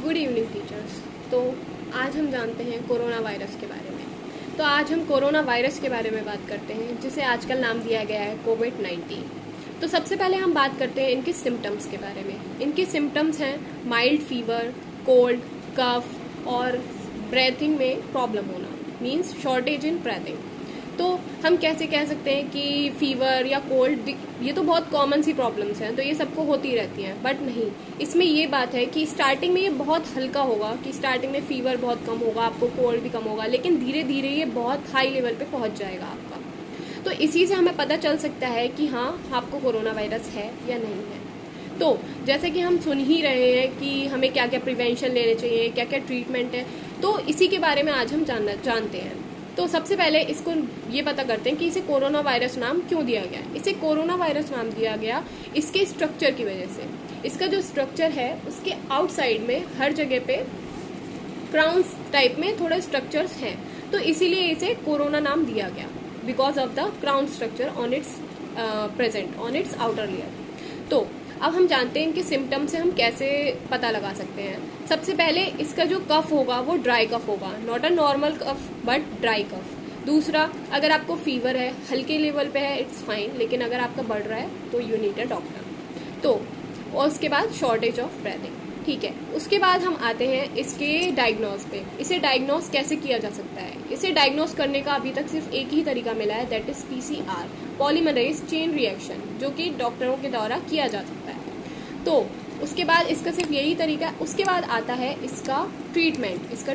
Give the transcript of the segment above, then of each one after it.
Good evening teachers. तो आज हम जानते हैं कोरोना वायरस के बारे में। तो आज हम कोरोना वायरस के बारे में बात करते हैं, जिसे आजकल नाम दिया गया है कोविड-19। तो सबसे पहले हम बात करते हैं इनके सिम्टम्स के बारे में। इनके सिम्टम्स हैं माइल्ड फीवर, कोल्ड, कफ और ब्रेथिंग में प्रॉब्लम होना, मीन्स शॉर्टेज इन ब्रेथिंग। तो हम कैसे कह सकते हैं कि फीवर या कोल्ड, ये तो बहुत कॉमन सी प्रॉब्लम्स हैं, तो ये सबको होती रहती हैं, बट नहीं, इसमें ये बात है कि स्टार्टिंग में ये बहुत हल्का होगा, कि स्टार्टिंग में फीवर बहुत कम होगा, आपको कोल्ड भी कम होगा, लेकिन धीरे धीरे ये बहुत हाई लेवल पे पहुंच जाएगा आपका। तो इसी से हमें पता चल सकता है कि हाँ, आपको कोरोना वायरस है या नहीं है। तो जैसे कि हम सुन ही रहे हैं कि हमें क्या क्या प्रिवेंशन लेने चाहिए, क्या क्या ट्रीटमेंट है, तो इसी के बारे में आज हम जानते हैं। तो सबसे पहले इसको ये पता करते हैं कि इसे कोरोना वायरस नाम क्यों दिया गया। इसे कोरोना वायरस नाम दिया गया इसके स्ट्रक्चर की वजह से। इसका जो स्ट्रक्चर है उसके आउटसाइड में हर जगह पे क्राउन टाइप में थोड़े स्ट्रक्चर्स हैं, तो इसीलिए इसे कोरोना नाम दिया गया, because of the crown structure on it's present on it's outer layer. तो अब हम जानते हैं इनके सिम्टम्स से हम कैसे पता लगा सकते हैं। सबसे पहले इसका जो कफ होगा वो ड्राई कफ होगा, not a normal cough but dry cough. दूसरा, अगर आपको फीवर है, हल्के लेवल पे है, इट्स फाइन, लेकिन अगर आपका बढ़ रहा है तो यू नीड अ डॉक्टर। तो और उसके बाद शॉर्टेज ऑफ ब्रीथिंग, ठीक है। उसके बाद हम आते हैं इसके डायग्नोज पे। इसे डायग्नोज कैसे किया जा सकता है। इसे डायग्नोज करने का अभी तक सिर्फ एक ही तरीका मिला है, that is PCR, polymerase chain reaction, जो कि डॉक्टरों के द्वारा किया जा सकता है। तो उसके बाद इसका सिर्फ यही तरीका। उसके बाद आता है इसका ट्रीटमेंट। इसका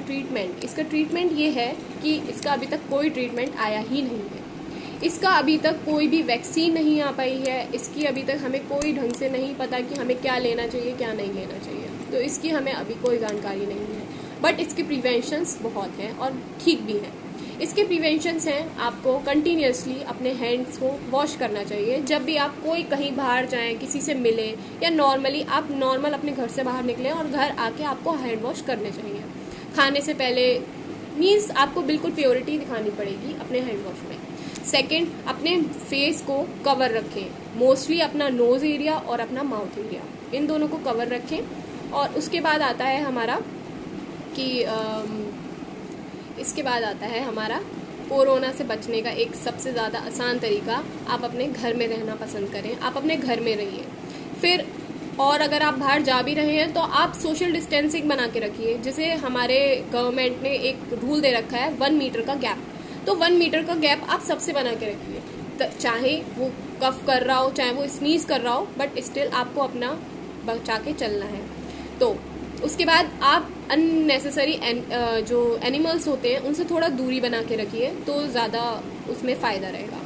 ट्रीटमेंट ये है कि इसका अभी तक कोई ट्रीटमेंट आया ही नहीं है। इसका अभी तक कोई भी वैक्सीन नहीं आ पाई है। इसकी अभी तक हमें कोई ढंग से नहीं पता कि हमें क्या लेना चाहिए, क्या नहीं लेना चाहिए, तो इसकी हमें अभी कोई जानकारी नहीं है। बट इसके प्रिवेंशंस बहुत हैं और ठीक भी हैं। इसके प्रिवेंशंस हैं, आपको कंटिन्यूसली अपने हैंड्स को वॉश करना चाहिए। जब भी आप कोई कहीं बाहर जाएं, किसी से मिले, या नॉर्मली आप नॉर्मल अपने घर से बाहर निकलें और घर आके आपको हैंड वॉश करने चाहिए। खाने से पहले, मीन्स आपको बिल्कुल प्योरिटी दिखानी पड़ेगी अपने हैंड वॉश में। सेकेंड, अपने फेस को कवर रखें, मोस्टली अपना नोज एरिया और अपना माउथ एरिया, इन दोनों को कवर रखें। और उसके बाद आता है हमारा इसके बाद आता है हमारा कोरोना से बचने का एक सबसे ज़्यादा आसान तरीका, आप अपने घर में रहना पसंद करें, आप अपने घर में रहिए। फिर और अगर आप बाहर जा भी रहे हैं तो आप सोशल डिस्टेंसिंग बना के रखिए। जैसे हमारे गवर्नमेंट ने एक रूल दे रखा है 1 मीटर का गैप, तो 1 मीटर का गैप आप सबसे बना के रखिए। चाहे वो कफ कर रहा हो, चाहे वो स्नीज कर रहा हो, बट स्टिल आपको अपना बचा के चलना है। तो उसके बाद आप अननेसेसरी जो एनिमल्स होते हैं उनसे थोड़ा दूरी बना के रखिए, तो ज़्यादा उसमें फ़ायदा रहेगा।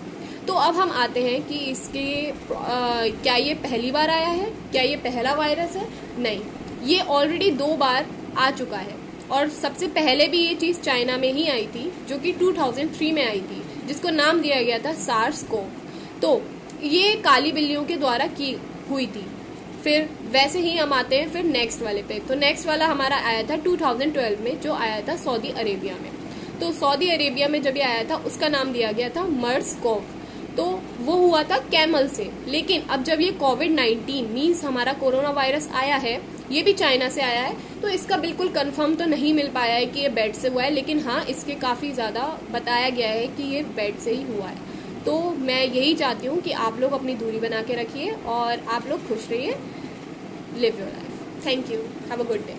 तो अब हम आते हैं कि इसके क्या ये पहली बार आया है, क्या ये पहला वायरस है। नहीं, ये ऑलरेडी 2 बार आ चुका है, और सबसे पहले भी ये चीज़ चाइना में ही आई थी, जो कि 2003 में आई थी, जिसको नाम दिया गया था SARS-CoV। तो ये काली बिल्लियों के द्वारा की हुई थी। फिर वैसे ही हम आते हैं फिर नेक्स्ट वाले पे। तो नेक्स्ट वाला हमारा आया था 2012 में, जो आया था सऊदी अरेबिया में। तो सऊदी अरेबिया में जब ये आया था उसका नाम दिया गया था MERS-CoV। तो वो हुआ था कैमल से। लेकिन अब जब ये कोविड-19 मीन्स हमारा कोरोना वायरस आया है, ये भी चाइना से आया है, तो इसका बिल्कुल कंफर्म तो नहीं मिल पाया है कि ये बेड से हुआ है, लेकिन हाँ, इसके काफ़ी ज़्यादा बताया गया है कि ये बेड से ही हुआ है। तो मैं यही चाहती हूँ कि आप लोग अपनी दूरी बना के रखिए और आप लोग खुश रहिए। Live your life. Thank you. Have a good day.